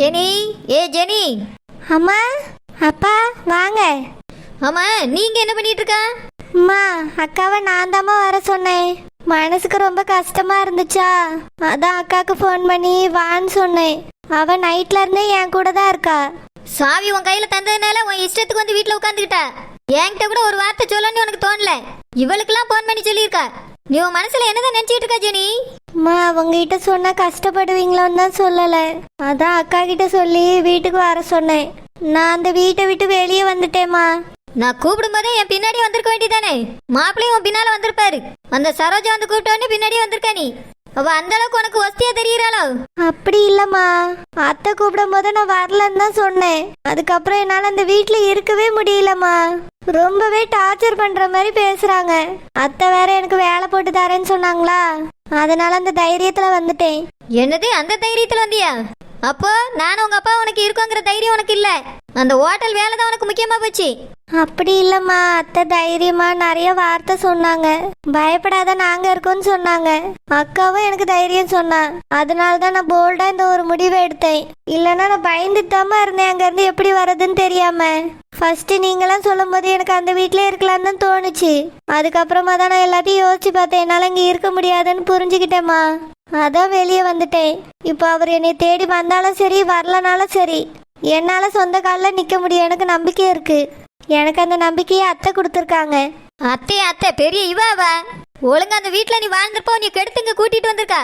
Jenny, Jenny. அம்மா, அப்பா வாங்க. அம்மா, நீங்க என்ன பண்ணிட்டு இருக்க? அம்மா, அக்காவை நான் தாம்மா வர சொன்னேன். மனசுக்கு ரொம்ப கஷ்டமா இருந்துச்சா, அதான் அக்காவுக்கு ஃபோன் பண்ணி வான்னு சொன்னேன். அவ நைட்ல இருந்தே என் கூட தான் இருக்கா. சாவி உன் கையில தந்ததுனால உன் இஷ்டத்துக்கு வந்து வீட்டுல உட்காந்துக்கிட்ட. என்கிட்ட கூட ஒரு வார்த்தை சொல்லணும்னு உனக்கு தோணல. இவளுக்கெல்லாம் ஃபோன் பண்ணி சொல்லியிருக்கா. நீ உன் மனசுல என்னதான் நினைச்சிட்டு இருக்கா ஜெனி? அம்மா, உங்ககிட்ட சொன்னா கஷ்டப்படுவீங்களோன்னு தான் சொல்லல. அதான் அக்கா கிட்ட சொல்லி வீட்டுக்கு வர சொன்னேன். நான் அந்த வீட்டை விட்டு வெளியே வந்துட்டேம்மா. நான் கூப்பிடும் போதே என் பின்னாடி வந்திருக்க வேண்டியதானே? மாப்பிள்ளையும் உன் பின்னால வந்திருப்பாரு. அந்த சரோஜா வந்து கூப்பிட்டோன்னு பின்னாடியே வந்திருக்கா நீ. அவ அந்த அளவுக்கு உனக்கு வசதியா தெரியறாளோ? அப்படி இல்லம்மா, அத்தை கூப்பிடும் போது நான் வரலன்னு தான் சொன்னேன். அதுக்கப்புறம் என்னால அந்த வீட்டுல இருக்கவே முடியலம்மா. ரொம்பவே டார்ச்சர் பண்ற மாதிரி பேசுறாங்க. அத்தை வேற எனக்கு வேலை போட்டு தரேன்னு சொன்னாங்களா, அதனால அந்த தைரியத்துல வந்துட்டேன். என்னது, அந்த தைரியத்துல வந்தியா? அப்போ நானும் உங்க அப்பா உனக்கு இருக்கோங்கிற தைரியம் உனக்கு இல்ல. அந்த ஹோட்டல் வேலை தான் உனக்கு முக்கியமா போச்சு. அப்படி இல்லம்மா, அத்தை தைரியமா நிறைய வார்த்தை சொன்னாங்க. பயப்படாத, நாங்க இருக்கோம்னு சொன்னாங்க. அக்காவும் எனக்கு தைரியம் சொன்னா. அதனாலதான் நான் போல்டா இந்த ஒரு முடிவை எடுத்தேன். இல்லைன்னா நான் பயந்துட்டு தாம்மா இருந்தேன் அங்க இருந்து எப்படி வர்றதுன்னு தெரியாம. ஃபர்ஸ்ட் நீங்களாம் சொல்லும் போது எனக்கு அந்த வீட்லயே இருக்கலாம்னு தான் தோணுச்சு. அதுக்கப்புறமா தான் நான் எல்லாத்தையும் யோசிச்சு பார்த்தேன். என்னால இங்க இருக்க முடியாதுன்னு புரிஞ்சுக்கிட்டேம்மா. அதான் வெளியே வந்துட்டேன். இப்போ அவர் என்னை தேடி வந்தாலும் சரி, வரலனாலும் சரி, என்னால சொந்த காலில் நிக்க முடியும். எனக்கு நம்பிக்கை இருக்கு. எனக்கு அந்த நம்பிக்கையை அத்தை கொடுத்துருக்காங்க. அத்தை பெரிய இவ ஒழுங்கா அந்த வீட்டுல நீ வாழ்ந்திருப்போ, நீ கெடுத்துங்க கூட்டிட்டு வந்திருக்கா.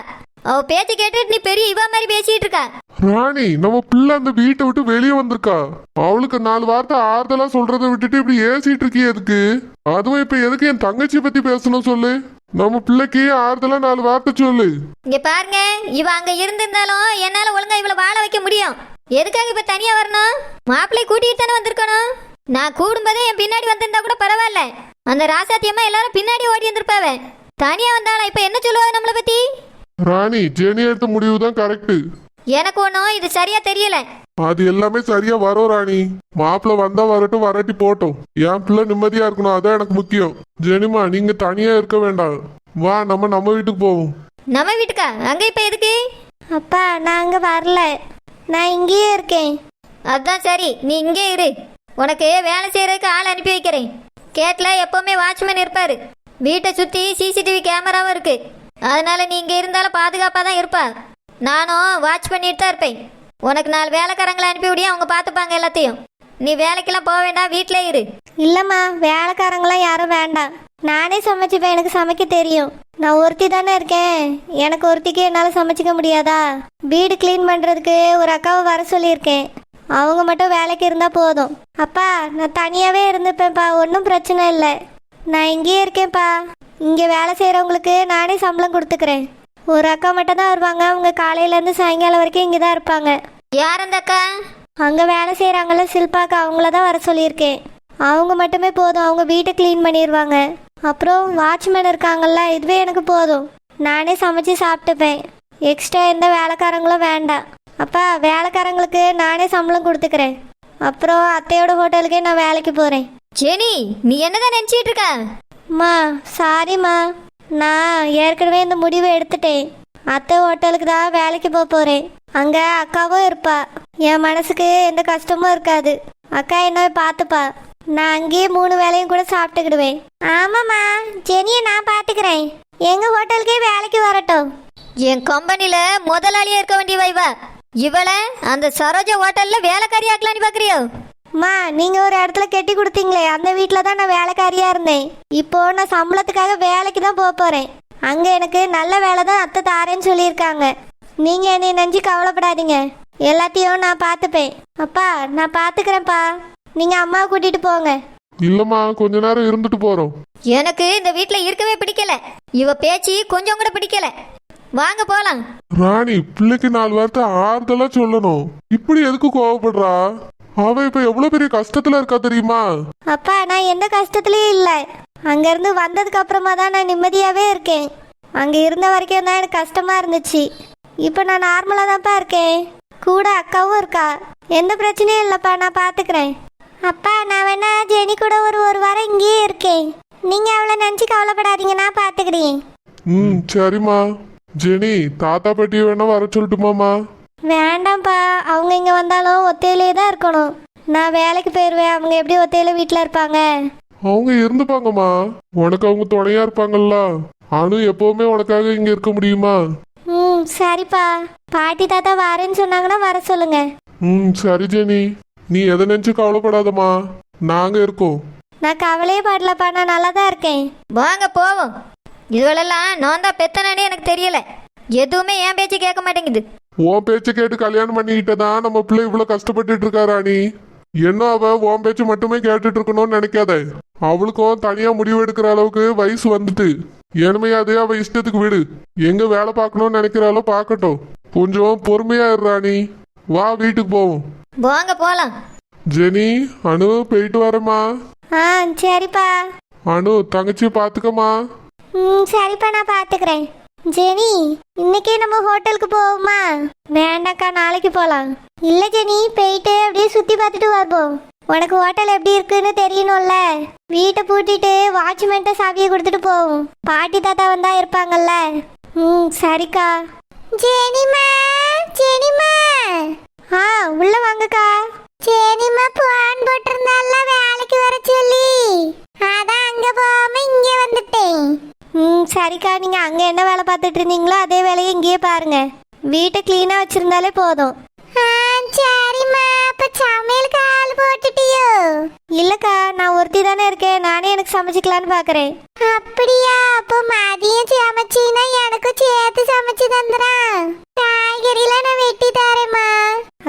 அவ பேச்சு கேட்டுட்டு நீ பெரிய இவ மாதிரி பேசிட்டு இருக்கா. ராணி, நம்ம பிள்ளை அந்த வீட்டை விட்டு வெளியே வந்திருக்கா. அவளுக்கு 4 வார்த்தை ஆறுதலா சொல்றதை விட்டுட்டு இப்படி ஏசிட்டு இருக்கிய எதுக்கு? அதுவும் இப்ப எதுக்கு என் தங்கச்சி பத்தி பேசணும் சொல்லு. நம்ம பிள்ளைக்கு ஆறுதலா 4 வார்த்தை சொல்லு. இங்க பாருங்க, இவ அங்க இருந்திருந்தாலும் என்னால ஒழுங்கா இவளை வாழ வைக்க முடியும். எதுக்காக இப்ப தனியா வரணும்? மாப்பிள்ளை கூட்டிட்டு தானே வந்திருக்கணும். நான் கூடும்போதே என் பின்னாடி வந்திருந்தா கூட பரவாயில்ல. அந்த ராசாத்தியம்மா எல்லாரும் பின்னாடி ஓடி வந்திருப்பாவ. தனியா வந்தாலும் இப்ப என்ன சொல்லுவாங்க நம்மளை பத்தி? ராணி, ஜெனி எடுத்த முடிவு தான் கரெக்ட். எனக்கு ஒன்றும் இது சரியா தெரியல. அது எல்லாமே சரியா வரும் ராணி. மாப்பிள்ள வந்தா வரட்டும், வராட்டி போட்டோம். என் பிள்ளை நிம்மதியா இருக்கணும், அதான் எனக்கு முக்கியம். ஜெனிமா, நீங்க தனியா இருக்க வேண்டாம். வா, நம்ம வீட்டுக்கு போவோம். நம்ம வீட்டுக்கா? அங்க இப்ப எதுக்கு? அப்பா, நான் அங்க வரல, நான் இங்கேயே இருக்கேன். அதான் சரி, நீ இங்கே இரு. உனக்கு வேலை செய்யறதுக்கு ஆள் அனுப்பி வைக்கிறேன். கேட்ல எப்பவுமே வாட்ச்மேன் இருப்பாரு. வீட்டை சுத்தி சிசிடிவி கேமராவும் இருக்கு. அதனால நீ இங்க இருந்தாலும் பாதுகாப்பா தான் இருப்பா. நானும் வாட்ச் பண்ணிட்டு தான் இருப்பேன். உனக்கு 4 வேலைக்காரங்களை அனுப்பி விடிய அவங்க பார்த்துப்பாங்க எல்லாத்தையும். நீ வேலைக்கெல்லாம் போக வேண்டாம், வீட்டிலே இரு. இல்லம்மா, வேலைக்காரங்களாம் யாரும் வேண்டாம். நானே சமைச்சுப்பேன். எனக்கு சமைக்க தெரியும். நான் ஒருத்தி தானே இருக்கேன். எனக்கு ஒருத்திக்கு என்னால் சமைச்சிக்க முடியாதா? வீடு கிளீன் பண்ணுறதுக்கு ஒரு அக்காவை வர சொல்லியிருக்கேன். அவங்க மட்டும் வேலைக்கு இருந்தால் போதும். அப்பா, நான் தனியாகவே இருந்துப்பேன்ப்பா, ஒன்றும் பிரச்சனை இல்லை. நான் இங்கேயே இருக்கேன்ப்பா. இங்கே வேலை செய்கிறவங்களுக்கு நானே சம்பளம் கொடுத்துக்கிறேன். ஒரு அக்கா மட்டும் தான் வருவாங்க. அவங்க காலையிலேருந்து சாயங்காலம் வரைக்கும் இங்கே தான் இருப்பாங்க. யார் அந்த அக்கா? அங்கே வேலை செய்கிறாங்கள சில்பாக்கா, அவங்கள தான் வர சொல்லியிருக்கேன். அவங்க மட்டுமே போதும். அவங்க வீட்டை க்ளீன் பண்ணிடுவாங்க. அப்புறம் வாட்ச்மேன் இருக்காங்கல்ல, இதுவே எனக்கு போதும். நானே சமைச்சு சாப்பிட்டுப்பேன். எக்ஸ்ட்ரா எந்த வேலைக்காரங்களும் வேண்டாம். அப்பா, வேலைக்காரங்களுக்கு நானே சம்பளம் கொடுத்துக்கிறேன். அப்புறம் அத்தையோட ஹோட்டலுக்கே நான் வேலைக்கு போகிறேன். ஜெனி, நீ என்னதான் நினச்சிட்டு இருக்க? அம்மா, சாரிம்மா. நான் ஏற்கனவே இந்த முடிவை எடுத்துட்டேன். அத்தை ஹோட்டலுக்கு தான் வேலைக்கு போகிறேன். அங்கே அக்காவும் இருப்பா. என் மனசுக்கு எந்த கஷ்டமும் இருக்காது. அக்கா என்ன பார்த்துப்பா. நான் அங்கேயே 3 வேளையும் கூட சாப்பிட்டுக்கிடுவேன். ஆமாம்மா, ஜெனியை நான் பார்த்துக்கிறேன். எங்கள் ஹோட்டலுக்கே வேலைக்கு வரட்டும். என் கம்பெனில முதலாளியா இருக்க வேண்டியவ இவ. இவளை அந்த சரோஜா ஹோட்டல்ல வேலைக்காரி ஆக்கலான்னு பாக்குறியோ? அம்மா, நீங்கள் ஒரு இடத்துல கெட்டி கொடுத்தீங்களே, அந்த வீட்டில் தான் நான் வேலைக்காரியாக இருந்தேன். இப்போ நான் சம்பளத்துக்காக வேலைக்கு தான் போகிறேன். அங்கே எனக்கு நல்ல வேலை தான் அத்தை தாரேன்னு சொல்லியிருக்காங்க. நீங்கள் என்னை நெஞ்சு கவலைப்படாதீங்க. எல்லாத்தையும் நான் பார்த்துப்பேன். அப்பா, நான் பார்த்துக்கிறேன்ப்பா. நீங்கள் அம்மாவை கூட்டிகிட்டு போங்க. இல்லம்மா, கொஞ்ச நேரம் இருந்துட்டு போறோம். எனக்கு இந்த வீட்டுல இருக்கவே பிடிக்கல. இவ பேச்சு கொஞ்சம் கூட பிடிக்கல. வாங்க போலாம். ராணி, பிள்ளைக்கு 4 வார்த்தை ஆறுதலா சொல்லணும். இப்படி எதுக்கு கோவப்படுறா? அவ இப்ப எவ்வளவு பெரிய கஷ்டத்துல இருக்கா தெரியுமா? அப்பா, நான் எந்த கஷ்டத்துலயும் இல்லை. அங்கேருந்து வந்ததுக்கு அப்புறமா தான் நான் நிம்மதியாகவே இருக்கேன். அங்கே இருந்த வரைக்கும் தான் எனக்கு கஷ்டமாக இருந்துச்சு. இப்போ நான் நார்மலாக தான்ப்பா இருக்கேன். கூட அக்காவும் இருக்கா. எந்த பிரச்சனையும் இல்லைப்பா, நான் பார்த்துக்கிறேன். அப்பா, நான் வேணா ஜெனி கூட ஒரு வாரம் இங்கேயே இருக்கேன். நீங்கள் அவளை நினச்சி கவலைப்படாதீங்க, நான் பார்த்துக்கிறேன். சரிம்மா. ஜெனி, தாத்தா பாட்டியை வேணா வர சொல்லட்டுமாமா? வேண்டாம்ப்பா, அவங்க இங்கே வந்தாலும் ஒத்தையிலே தான் இருக்கணும். நான் வேலைக்கு போயிடுவேன், அவங்க எப்படி ஒத்தையில வீட்டில் இருப்பாங்க? அவங்க இருந்துப்பாங்கம்மா, உனக்கு அவங்க துணையா இருப்பாங்கல்ல. அனு எப்பவுமே உனக்காக இங்க இருக்க முடியுமா? ம் சரிப்பா. பாட்டி தாத்தா வரேன்னு சொன்னாங்கன்னா வர சொல்லுங்க. சரி ஜெனி, நீ எதை நினைச்சு கவலைப்படாதம்மா, நாங்க இருக்கோம். நான் கவலையே படலப்பா, நான் நல்லா தான் இருக்கேன். வாங்க போவோம். இதுவெல்லாம் நான் தான் பெத்தனானே எனக்கு தெரியல. எதுவுமே என் பேச்சு கேட்க மாட்டேங்குது. உன் பேச்சை கேட்டு கல்யாணம் பண்ணிக்கிட்டதான் நம்ம பிள்ளை இவ்வளவு கஷ்டப்பட்டுட்டு இருக்கா ராணி. என்ன அவ உன் பேச்சு மட்டுமே கேட்டுட்டு இருக்கணும்னு நினைக்காத. அவளுக்கும் தனியா முடிவு எடுக்கிற அளவுக்கு வயசு வந்துட்டு. இனிமையாவது அவ இஷ்டத்துக்கு விடு. எங்க வேலை பார்க்கணும்னு நினைக்கிறாளோ பார்க்கட்டும். கொஞ்சம் பொறுமையா இரு ராணி. வா வீட்டுக்கு போவோம். வாங்க போலாம். ஜெனி, அனு போயிட்டு வரேம்மா. ஆ சரிப்பா. அனு தங்கச்சி பாத்துக்கம்மா. சரிப்பா, நான் பார்த்துக்கிறேன். ஜெனி, இன்னைக்கே நம்ம ஹோட்டலுக்கு போவோமா? வேண்டாக்கா, நாளைக்கு போகலாம். இல்லை ஜெனி, போயிட்டு அப்படியே சுற்றி பார்த்துட்டு வருவோம். உனக்கு ஹோட்டல் எப்படி இருக்குன்னு தெரியணும்ல. வீட்டை பூட்டிட்டு வாட்ச்மேன்ட்ட சாவியை கொடுத்துட்டு போவோம். பாட்டி தாத்தா வந்தா இருப்பாங்கல்ல. சரிக்கா. ஜெனிமா, ஜெனிமா. ஆ உள்ள வாங்கக்கா. ஜெனிமா போன் போட்டிருந்தால வேலைக்கு வர சொல்லி, அதான் அங்க போகாம இங்க வந்துட்டேன். சரிக்கா, நீங்க அங்க என்ன வேலை பார்த்துட்டு இருந்தீங்களோ அதே வேலையை இங்கேயே பாருங்க. வீட்டை கிளீனா வச்சிருந்தாலே போதும். சரிம்மா, அப்ப சமையலுக்கு ஆள் போட்டுட்டியோ? இல்லக்கா, நான் ஒருத்தி தானே இருக்கேன், நானே எனக்கு சமைச்சிக்கலான்னு பாக்குறேன். அப்படியா? அப்போ மதியம் சமைச்சின்னா எனக்கும் சேர்த்து சமைச்சு தந்துறேன். காய்கறிலாம் நான் வெட்டி தரேம்மா.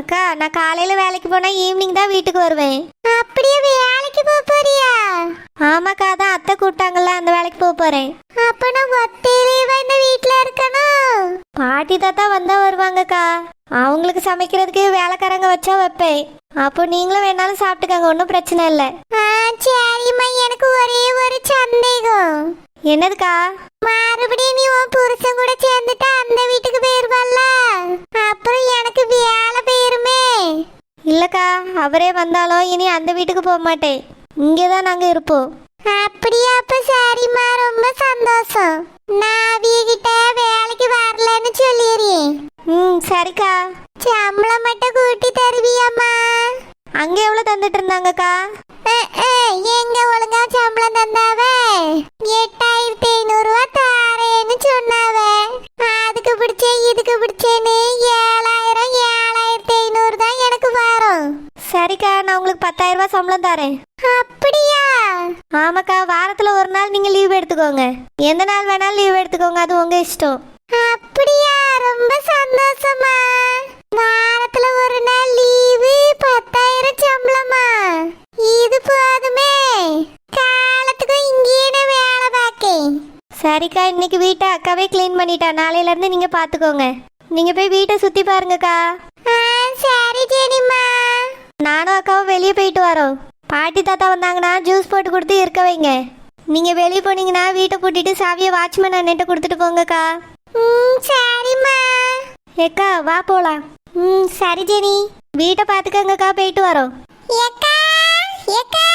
அக்கா, நான் காலையில வேலைக்கு போனா ஈவினிங் தான் வீட்டுக்கு வருவேன். அப்படியே வேலைக்கு போறியா? ஆமாக்கா, தான் அத்தை கூப்பிட்டாங்கல்ல, அந்த வேலைக்கு போறேன். அப்ப நான் ஒத்தையிலேயே இந்த வீட்டுல இருக்கணும். பாட்டி தாத்தா வந்தா வருவாங்கக்கா. அவங்களுக்கு சமைக்கிறதுக்கு வேலைக்காரங்க வச்சா வைப்பேன். அப்போ நீங்களும் வேணாலும் சாப்பிட்டுக்கங்க, ஒன்றும் பிரச்சனை இல்லை. சரிம்மா, எனக்கு ஒரே ஒரு சந்தேகம். என்னதுக்கா? மறுபடியும் நீ உன் புருஷன் கூட சேர்ந்துட்டு அந்த வீட்டுக்கு போயிருவல்ல, அப்புறம் எனக்கு வேலை போயிருமே. இல்லக்கா, அவரே வந்தாலும் இனி அந்த வீட்டுக்கு போக மாட்டேன், இங்கேதான் நாங்க இருப்போம். அப்படியா? அப்ப சரிம்மா, ரொம்ப சந்தோஷம். நான் அவியகிட்ட வேலைக்கு வரலன்னு சொல்லிடுறேன். சரிக்கா. சம்பளம் மட்டும் கூட்டி தருவியாம்மா? அங்க எவ்வளவு தந்துட்டு இருந்தாங்கக்கா? எங்க ஒழுங்கா சம்பளம் தந்தாவ 8500 ரூபா தாரேன்னு சொன்னாவ. அதுக்கு பிடிச்சேன் இதுக்கு பிடிச்சேன்னு 7500 தான் எனக்கு வரும். சரிக்கா, நான் உங்களுக்கு 10,000 ரூபாய் சம்பளம் தரேன். அப்படியா? ஆமாக்கா, வாரத்துல ஒரு நாள் நீங்க லீவ் எடுத்துக்கோங்க. எந்த நாள் வேணாலும் லீவ் எடுத்துக்கோங்க, அது உங்க இஷ்டம். அப்படியா? ரொம்ப சந்தோஷமா. வாரத்துல ஒரு நாள் லீவு, 10,000 சம்பளமா? இது போதுமே, காலத்துக்கும் இங்கேயே வேலை பார்க்கேன். சரிக்கா, இன்னைக்கு வீட்டை அக்காவே கிளீன் பண்ணிட்டா, நாளையில இருந்து நீங்க பாத்துக்கோங்க. நீங்க போய் வீட்டை சுத்தி பாருங்கக்கா. சரி ஜெனிமா. நானும் அக்காவும் வெளியே போயிட்டு வரோம். பாட்டி தாத்தா வந்தாங்கன்னா ஜூஸ் போட்டு கொடுத்து இருக்க வைங்க. நீங்க வெளியே போனீங்கன்னா வீட்டை பூட்டிட்டு சாவியை வாட்ச்மேன் அண்ணன்ட்ட கொடுத்துட்டு போங்கக்கா. சரிம்மா. ஏக்கா வா போலாம். சரி ஜெனி, வீட்டை பாத்துக்கங்கக்கா, போயிட்டு வரோம். ஏக்கா, ஏக்கா.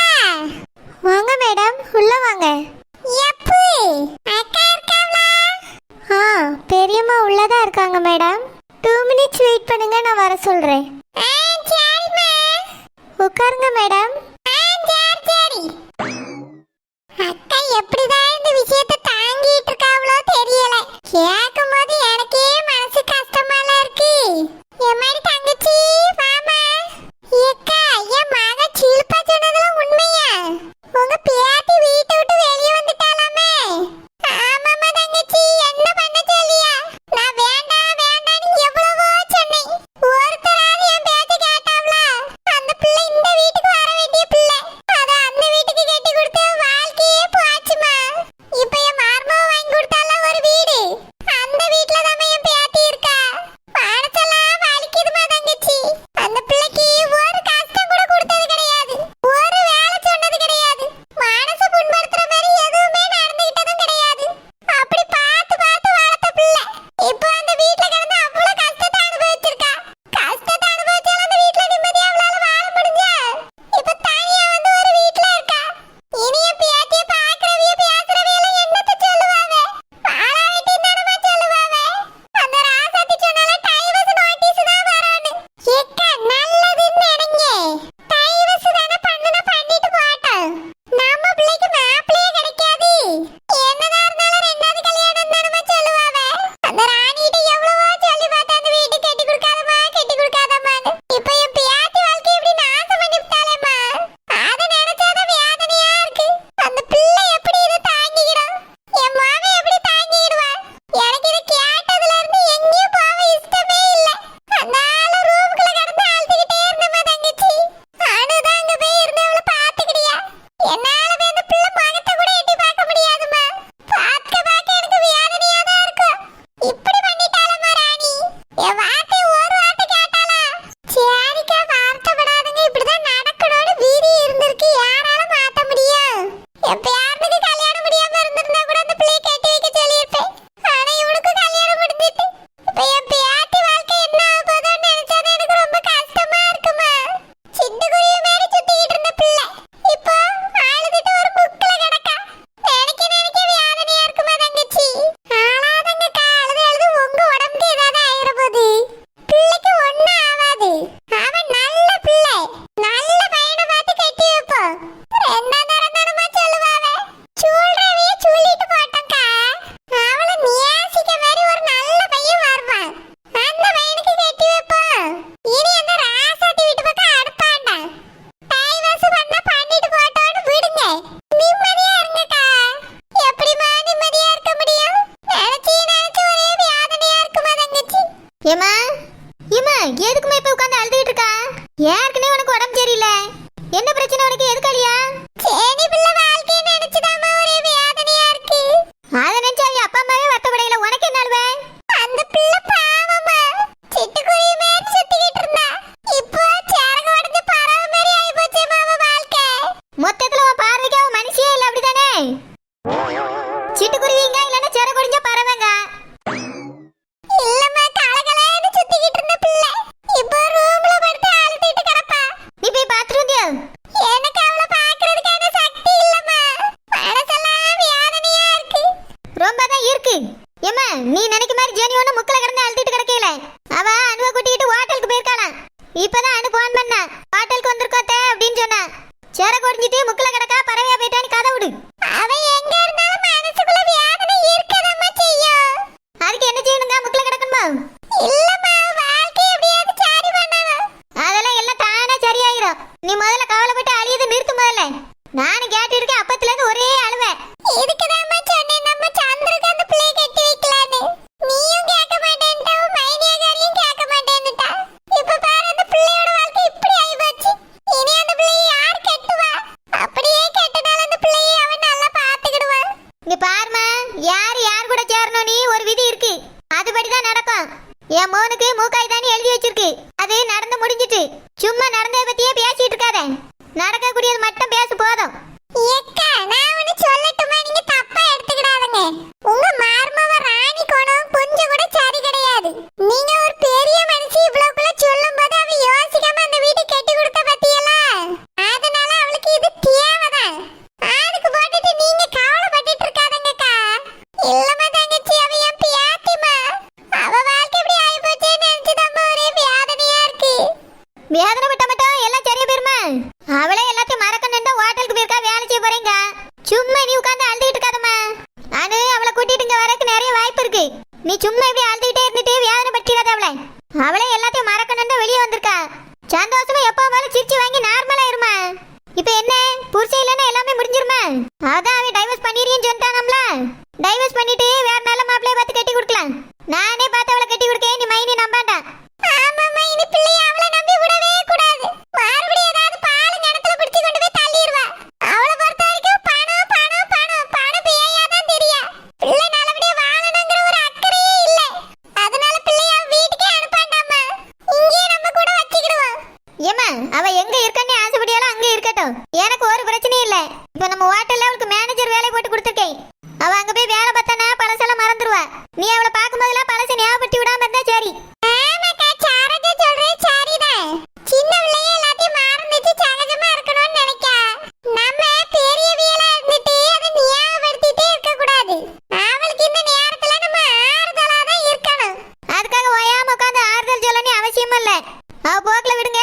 வாங்க மேடம், உள்ள வாங்க. எப்போ அக்கா இருக்காங்களா? பெரியம்மா உள்ளதா இருக்காங்க மேடம். 2 மினிட்ஸ் வெயிட் பண்ணுங்க, நான் வர சொல்றேன். சரிம்மா. உட்காருங்க மேடம். சரி. அக்கா எப்படிதான் இந்த விஷயத்தை தாங்கிட்டு இருக்காவளோ தெரியல. கேட்கும் போது எனக்கே மனசு கஷ்டமால இருக்கு. என் மாதிரி தங்கச்சி மாமா. ஏக்கா, என் மக சில்பா சொன்னதெல்லாம் உண்மையா? உங்க பேத்தி வீட்டை விட்டு வெளியே வந்துட்டாலாமே? ஆமாமா தங்கச்சி, என்ன பண்ண சொல்லியா? நான் வேண்டாம் வேண்டாம்னு எவ்வளவோ சொன்னேன். ஒருத்தராவது என் பேச்ச கேட்டாவளா? அந்த பிள்ளை இந்த வீட்டுக்கு வர வேண்டிய பிள்ளை, அத அந்த வீட்டுக்கு கட்டி கொடுத்து வாழ்க்கையே போச்சுமா. இப்ப என் மருமக வாங்கி கொடுத்தால ஒரு வீடு, அந்த வீட்டுல தான் என் பேத்தி இருக்கா. மனசெல்லாம் வலிக்குதுமா தங்கச்சி. அந்த பிள்ளைக்கு ஒரு கஷ்டம் கூட கொடுத்தது கிடையாது, ஒரு வேலை சொன்னது கிடையாது, மனசு புண்படுத்துற மாதிரி எதுவுமே நடந்துகிட்டதும் கிடையாது. அப்படி பார்த்து பார்த்து வளர்த்த பிள்ளை இப்போ அந்த வீட்டுல கிடந்து அவ்வளவு கஷ்டத்தை அனுபவிச்சிருக்கா. கஷ்டத்தை அனுபவிச்சாலும் அந்த வீட்டுல நிம்மதியா அவளால வாழ முடிஞ்சா? இப்ப தனியா வந்து ஒரு வீட்டுல இருக்கா. இனி என் பேத்திய பாக்குறவிய பேசுறவிய எல்லாம் என்னத்த சொல்லுவாங்க? வாழ வேண்டிய நிலைமை சொல்லுவாங்க. அந்த ராசாத்தி சொன்னால டைவர்ஸ் நோட்டீஸ் தான் ஏமா ஏமா எதுக்குமே இப்ப உட்கார்ந்து அழுதுகிட்டு இருக்கா? ஏற்கனவே உனக்கு உடம்பு சரியில்லை. என்ன பிரச்சனை உனக்கு? எதுக்கு அழியா? சேனி பிள்ளை வாழ்க்கையை நினைச்சுதாம்மா ஒரே வேதனையா இருக்கு. அதை நினைச்சு அவங்க அப்பா அம்மாவே வருத்தப்படையில. உனக்கு என்ன அழுவே? அந்த பிள்ளை பாவமா சிட்டுக்குருவி மாதிரி சுத்திக்கிட்டு இருந்தா. இப்போ சரகு உடஞ்சு பறவை மாதிரி ஆகி போச்சேம்மா அவ வாழ்க்கை. மொத்தத்துல உன் பார்வைக்கு அவன் மனுஷியே இல்ல, அப்படிதானே? சிட்டுக்குருவிங்க இல்லன்னா செர கொடிஞ்ச பறவைங்க. இல்லம்மா, கலகலன்னு சுத்திக்கிட்டு இருந்த பிள்ளை இப்போ ரூம்ல படுத்து அழுத்திட்டு கிடப்பா. நீ போய் பாத்துட்டு வந்தியா? எனக்கு அவளை பாக்குறதுக்கான சக்தி இல்லம்மா. மனசெல்லாம் வேதனையா இருக்கு. ரொம்ப தான் இருக்கு. ஏமா நீ நினைக்க மாதிரி ஜெனி ஒண்ணு முக்கல கிடந்து அழுத்திட்டு கிடக்கல. அவ அணுவ கூட்டிட்டு ஹோட்டலுக்கு போயிருக்காளாம். இப்பதான் அனு போன் பண்ணா, ஹோட்டலுக்கு வந்திருக்கோத்தே அப்படின்னு சொன்னா. செர கொடிஞ்சிட்டு முக்கல கிடக்கா, பறவையா போயிட்டான்னு கதை விடு. அவ எங்க இருந்தாலும் மனசுக்குள்ள வேதனை இருக்கதம்மா செய்யும். அதுக்கு என்ன செய்யணுங்க? முக்கல கிடக்கணுமா? இல்லம்மா, வாழ்க்கை எப்படியாவது சரி பண்ணணும். அதெல்லாம் எல்லாம் தானே சரியாயிரும். நீ முதல்ல கவலைப்பட்டு அழியதை நிறுத்து முதல்ல. நானும் கேட்டு இருக்கேன், அப்பத்துல இருந்து ஒரே அழுவேன். இதுக்குதாம்மா சொன்னேன் நம்ம சந்திரக்கு அந்த பிள்ளையை கட்டி வைக்கலான்னு. நீயும் கேட்க மாட்டேன்ட்டா, உன் மைனியாகாரியும் கேட்க மாட்டேன்னுட்டா. இப்ப பாரு, அந்த பிள்ளையோட வாழ்க்கை இப்படி ஆகி போச்சு. இனி அந்த பிள்ளையை யார் கட்டுவா? அப்படியே கெட்டனால அந்த பிள்ளையை அவன் நல்லா பாத்துக்கிடுவான். இங்க பாருமா, யார் யார் கூட சேரணும் நீ ஒரு விதி இருக்கு. அதுபடிதான் நடக்கும். என் மோனுக்கு மூக்காய் தானே எழுதி வச்சிருக்கு. அது நடந்து முடிஞ்சிட்டு. சும்மா நடந்ததை பத்தியே பேசிட்டு இருக்காத. நடக்கக்கூடியது மட்டும் பேசு போதும். ஏக்கா, நான் ஒண்ணு சொல்லட்டுமா? நீங்க தப்பா எடுத்துக்கிடாதீங்க. உங்க மார்மவ ராணி குணம் கொஞ்சம் கூட சரி கிடையாது. நீங்க ஒரு பெரிய மனுஷி இவ்வளவுக்குள்ள சொல்லும்போது அவ யோசிக்காம அந்த வீட்டை கட்டி கொடுத்த பத்தியெல்லாம். அதனால அவளுக்கு இது தேவைதான். அதுக்கு போட்டுட்டு நீங்க கவலைப்பட்டுட்டு இருக்காதங்கக்கா. இல்லம்மா தங்கச்சி, அவ என் பியாத்திமா. அவ வாழ்க்கை இப்படி ஆகி போச்சேன்னு நினைச்சுதாம்மா ஒரே வேதனையா இருக்கு. வேதனை விட்ட மட்டும் எல்லாம் சரியா போயிருமா? அவளே எல்லாத்தையும் மறக்கணும்னு ஹோட்டலுக்கு போயிருக்கா, வேலை செய்ய போறீங்க. சும்மா நீ உட்கார்ந்து அழுதுகிட்டு இருக்காதம்மா. அனு அவளை கூட்டிட்டு இங்க வரக்கு நிறைய வாய்ப்பு இருக்கு. நீ சும்மா இப்படி அழுதுகிட்டே இருந்துட்டு வேதனை பற்றிடாத அவளை. அவளே எல்லாத்தையும் மறக்கணும்னு வெளியே வந்திருக்கா. சந்தோஷமா எப்போ மேல சிரிச்சு வாங்கி நார்மலா இருமா. இப்ப என்ன புருஷன் இல்லைன்னா எல்லாமே முடிஞ்சிருமா? அதான் அவன் டைவர்ஸ் பண்ணிடுறேன்னு சொல்லிட்டானம்ல. டைவர்ஸ் பண்ணிட்டு வேற நல்ல மாப்பிள்ளைய பார்த்து கட்டி கொடுக்கலாம். நானே பார்த்து அவளை கட்டி கொடுக்க நீ மைனி நம்பாண்டா. ஆமாம்மா, இனி பிள்ளைய அவளை நம்பி விடவே கூடாது. மறுபடியும் ஏதாவது பால் கிணத்துல பிடிச்சு கொண்டு போய் தள்ளிடுவா. அவளை பொறுத்த வரைக்கும் பணம் பணம் பணம் பணம் பேயாதான் தெரியும். பிள்ளை நல்லபடியா வாழணுங்கிற ஒரு அக்கறையே இல்லை. அதனால பிள்ளைய வீட்டுக்கே அனுப்பாண்டாமா, இங்கேயே நம்ம கூட வச்சுக்கிடுவோம். ஏமா அவ எங்க இருக்கன்னு ஆசைப்படியாலும் அங்க இருக்கட்டும். எனக்கு ஒரு பிரச்சனையும் இல்ல. இப்ப நம்ம ஹோட்டல்ல அவளுக்கு மேனேஜர் வேலை போட்டு கொடுத்துருக்கேன். அவ அங்க போய் வேலை பார்த்தானா பழசெல்லாம் மறந்துடுவா. நீ அவளை பார்க்கும்போதெல்லாம் பழசை ஞாபகப்படுத்தி விடாம இருந்தா சரி. ஆமாக்கா, சாரதா சொல்றது சரிதான். சின்ன பிள்ளைய எல்லாத்தையும் மறந்துட்டு சகஜமா இருக்கணும்னு நினைக்கா. நம்ம பெரியவியலா இருந்துட்டு அதை ஞாபகப்படுத்திட்டே இருக்க கூடாது. அவளுக்கு இந்த நேரத்துல நம்ம ஆறுதலா தான் இருக்கணும். அதுக்காக ஓயாம உட்காந்து ஆறுதல் சொல்லணும்னு அவசியம் இல்ல. அவ போக்குல விடுங்க,